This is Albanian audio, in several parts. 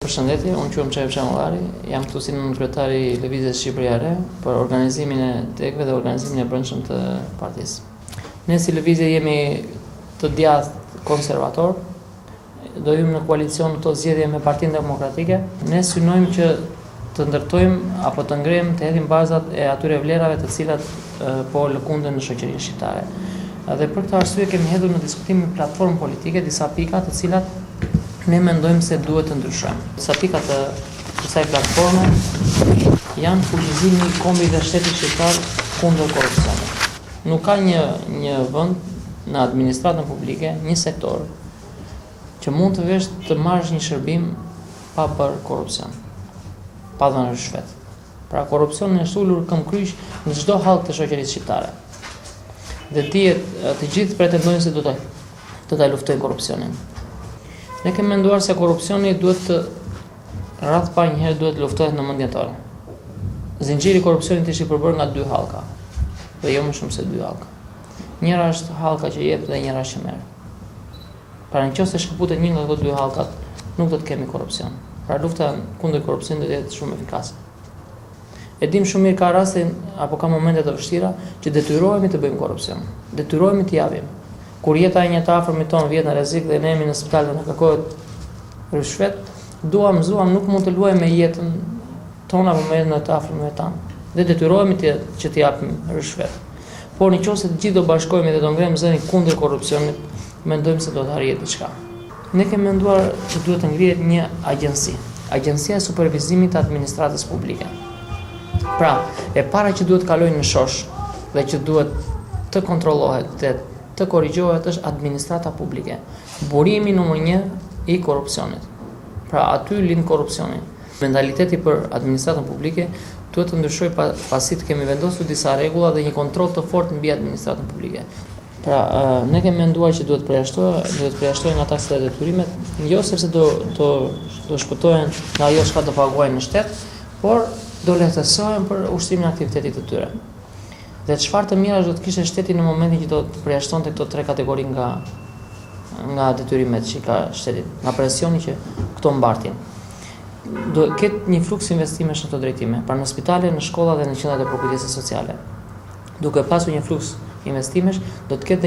Përshëndetje, unë quhem Çajo Çamullari, jam këtu si kryetari i Lëvizjes Shqipëria e Re për organizimin e tekëve dhe organizimin e brendshëm të partisë. Ne si lëvizje jemi të djathtë konservator, do hyjmë në koalicion këto zgjedhje me Partinë Demokratike. Ne synojmë që të ndërtojmë apo të ngrejmë, të hedhim bazat e atyre vlerave të cilat po lëkunden në shoqërinë shqiptare. Dhe për këtë arsye kemi hedhur në diskutim një platformë politike disa pika të cilat ne mendojmë se duhet të ndryshojmë. Disa pika të kësaj platforme janë fuqizimi i kombit dhe shtetit shqiptar kundër korrupsionit. Nuk ka një vend në administratën publike, një sektor që mund të vesh të marrësh një shërbim pa bërë korrupsion, pa dhënë rishvet. Pra korrupsioni është ulur këmbkryq në çdo hall të shoqërisë shqiptare. Dhe të gjithë pretendojnë se do ta luftojnë korrupsionin. Ne kemi menduar se korrupsioni duhet të rreth pa njëherë duhet luftohet në mendjen tonë. Zinxhiri i korrupsionit është i përbërë nga dy hallka, dhe jo më shumë se dy hallka. Njëra është hallka që jep dhe njëra që merr. Pra nëse shkëputet një nga këto dy hallkat, nuk do të kemi korrupsion. Pra lufta kundër korrupsionit do të jetë shumë efikase. E dim shumë mirë ka raste apo ka momente të vështira që detyrohemi të bëjmë korrupsion. Detyrohemi të japim. Kur jeta e një të afërmit tonë vjet në rrezik dhe ne jemi në spital dhe na kërkohet rishvet, duam nuk mund të luajmë me jetën tonë apo me jetën e të afërmit tanë. Dhe detyrohemi që të japim rishvet. Por nëse të gjithë do bashkohemi dhe do ngrejmë zërin kundër korrupsionit, mendojmë se do të arrihet diçka. Ne kemi menduar që duhet të ngrihet një agjenci, Agjencia e Supervizimit të Administratës Publike. Pra, e para që duhet kalojnë në shosh dhe që duhet të kontrollohet dhe të korrigjohet është administrata publike. Burimi numër 1 i korrupsionit. Pra aty lind korrupsioni. Mentaliteti për administratën publike duhet të ndryshojë pasi të kemi vendosur disa rregulla dhe një kontroll të fortë mbi administratën publike. Pra, ne kemi menduar që duhet përjashtohen nga taksa dhe detyrimet, jo sepse do shpëtohen nga ajo çka do paguajnë në shtet, por do lehtësohen për ushtrimin e aktivitetit të tyre. Dhe çfarë të mira do të kishte shteti në momentin që do të përjashtonte këto tre kategori nga detyrimet që ka shteti, nga presioni që këto mbartin. Do ketë një fluks investimesh në këto drejtime, pra në spitale, në shkolla dhe në qendrat e përkujdesit sociale. Duke pasur një fluks investimesh, do të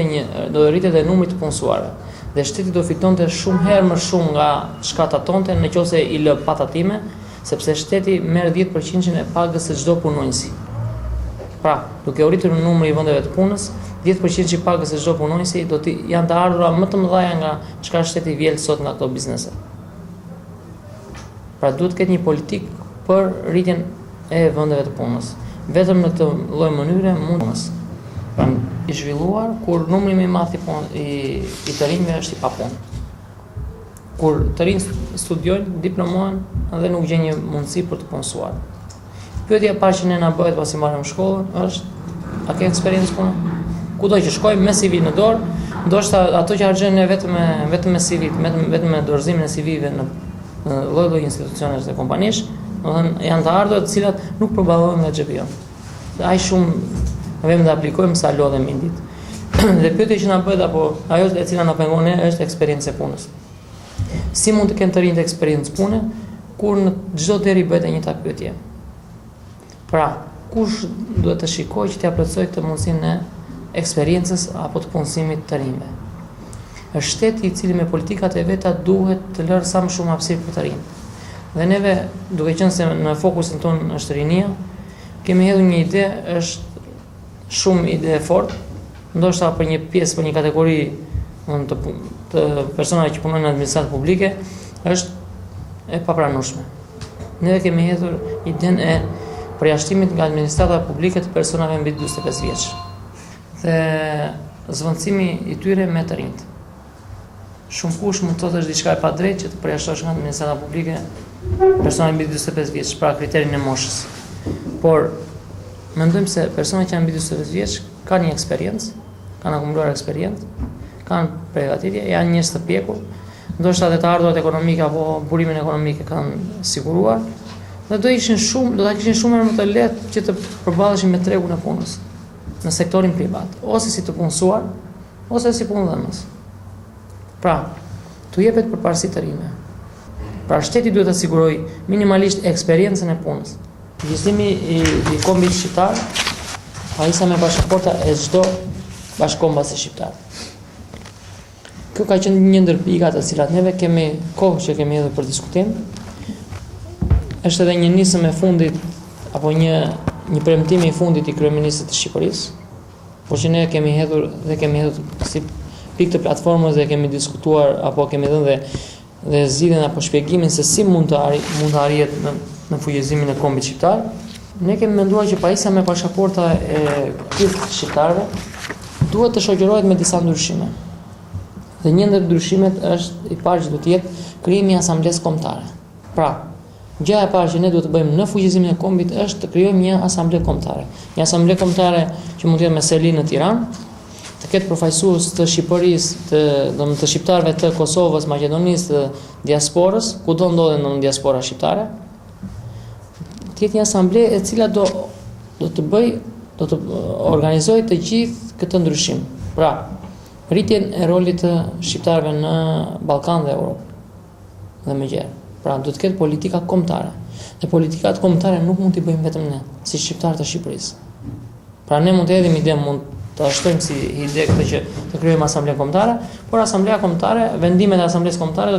rritet edhe numri të punësuarve. Dhe shteti do fitonte shumë herë më shumë nga çka tatonte nëse i lë pa tatime, sepse shteti merr 10% e pagës së çdo punonjësi. Pra, duke u rritur numri i vendeve të punës, 10% i pagës së çdo punonjësi do të janë të ardhura më të mëdha nga çka shteti vjel sot nga këto biznese. Pra duhet të ketë një politikë për rritjen e vendeve të punës. Vetëm në këtë lloj mënyre mund pra i zhvilluar kur numri më i madh i të rinjve është i papunë. Kur të rinj studiojnë, diplomohen dhe nuk gjejnë një mundësi për të punësuar. Pyetja e parë që ne na bëhet pasi marrim shkollën është: a ke eksperiencë punë? Kudo që shkojmë me CV në dorë, ndoshta ato që harxojnë vetëm me CV, vetëm me dorëzimin e CV-ve në lloj-lloj institucionesh dhe kompanish, domethënë janë të ardhur të cilat nuk përballohen nga xhepi jon. Ai shumë vëmë të aplikojmë sa lodhemi një ditë. Dhe pyetja që na bëhet apo ajo e cila na pengon ne është eksperiencë e punës. Si mund të kenë të rinjtë eksperiencë pune kur në çdo deri bëhet e njëjta pyetje? Pra, kush duhet të shikojë që t'ia plotësojë këtë mundësinë e eksperiencës apo të punësimit të rinjve? Është shteti i cili me politikat e veta duhet të lërë sa më shumë hapësirë për të rinj. Dhe neve, duke qenë se në fokusin tonë është rinia, kemi hedhur një ide, është shumë ide e fortë, ndoshta për një pjesë, për një kategori të personave që punojnë në administratë publike, është e papranueshme. Ne kemi hedhur idenë e përjashtimit nga administrata publike të personave mbi 45 vjeç. Dhe zvendësimi i tyre me të rinjt. Shumë kush mund të thotë është diçka e padrejtë që të përjashtosh nga administrata publike personave mbi 45 vjeç, pra kriterin e moshës. Por mendojmë se personat që janë mbi 45 vjeç kanë një eksperiencë, kanë akumuluar eksperiencë, kanë përgatitje, janë njerëz të pjekur, ndoshta edhe të ardhurat ekonomike apo burimin ekonomik e kanë siguruar, dhe do ta kishin shumë më të lehtë që të përballeshin me tregun e punës në sektorin privat, ose si të punësuar, ose si punëdhënës. Pra, t'u jepet përparësi të rinjve. Pra shteti duhet të sigurojë minimalisht eksperiencën e punës. Përgjegjësimi i kombit shqiptar, pajisa me pasaporta e çdo bashkëkombësi shqiptar. Kjo ka qenë një ndër pikat të cilat neve kemi kohë që kemi hedhur për diskutim. Është edhe një nisëm e fundit apo një premtim i fundit i kryeministit të Shqipërisë, por që ne kemi hedhur si pikë të platformës dhe kemi diskutuar apo kemi dhënë dhe zgjidhjen apo shpjegimin se si mund të arrihet në fuqizimin e kombit shqiptar. Ne kemi menduar që pajisja me pasaporta e gjithë shqiptarëve duhet të shoqërohet me disa ndryshime. Dhe një ndër ndryshimet është i parë që duhet të jetë krijimi i asamblesë kombëtare. Pra, gjëja e parë që ne duhet të bëjmë në fuqizimin e kombit është të krijojmë një asamble kombëtare. Një asamble kombëtare që mund të jetë me seli në Tiranë, të ketë përfaqësues të Shqipërisë, të shqiptarëve të Kosovës, Maqedonisë, të diasporës, kudo ndodhen në diaspora shqiptare. Të jetë një asamble e cila do të organizojë të gjithë këtë ndryshim. Pra, rritjen e rolit të shqiptarëve në Ballkan dhe Europë dhe më gjerë. Pra, do të ketë politika kombëtare. Dhe politikat kombëtare nuk mund t'i bëjmë vetëm ne, si shqiptarë të Shqipërisë. Pra, ne mund të hedhim ide, mund të shtojmë si ide këtë që të krijojmë asamble kombëtare, por asamblea kombëtare, vendimet e asamblesë kombëtare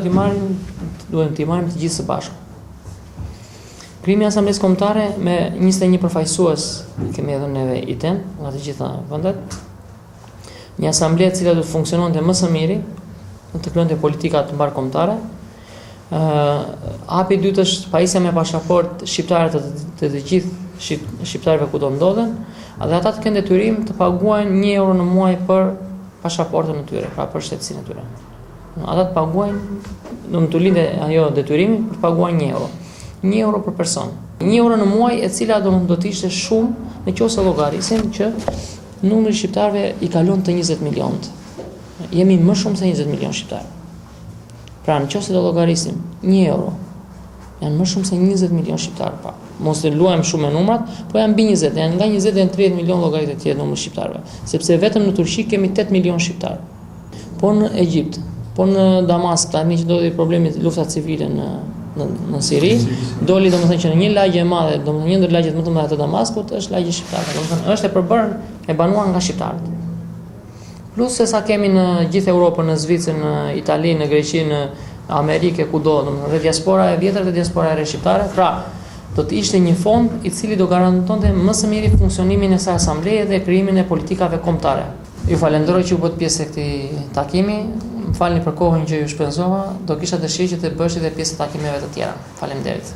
duhet t'i marrim të gjithë së bashku. Krijimi i asamblesë kombëtare me 21 përfaqësues, kemi dhënë neve iden nga të gjitha vendet. Një asamble e cila do të funksiononte më së miri, do të krijonte politika të mbar kombëtare. Hapi i dytë është pajisja me pasaportë shqiptare të gjithë shqiptarëve kudo ndodhen, dhe ata të kenë detyrim të paguajnë €1 në muaj për pasaportën e tyre, pra për shtetësinë e tyre. Ata të paguajnë, do të lindë ajo detyrimi për të paguar €1. €1 për person. €1 në muaj, e cila do të ishte shumë nëse llogarisim që numri i shqiptarëve i kalon të 20 milionët. Jemi më shumë se 20 milion shqiptarë. Pra nëse do llogarisim €1, janë më shumë se 20 milion shqiptarë pa. Mos të luajmë shumë me numrat, po janë mbi 20, janë nga 20 deri në 30 milion llogaritë të tjera numri shqiptarëve, sepse vetëm në Turqi kemi 8 milion shqiptarë. Po në Egjipt, po në Damask, tani që ndodhi problemi lufta civile në Siri, doli domethënë që në një lagje e madhe, domethënë një ndër lagjet më të mëdha të Damaskut është lagji shqiptar. Domethënë është e përbërë e banuar nga shqiptarët. Plus se sa kemi në gjithë Europën, në Zvicër, në Itali, në Greqi, në Amerikë, kudo, domethënë dhe diaspora e vjetër dhe diaspora e re shqiptare, pra do të ishte një fond i cili do garantonte më së miri funksionimin e kësaj asambleje dhe krijimin e politikave kombëtare. Ju falenderoj që u bët pjesë e këtij takimi. Më falni për kohën që ju shpenzova, do kisha dëshirë që të bësh edhe pjesë të takimeve të tjera. Faleminderit.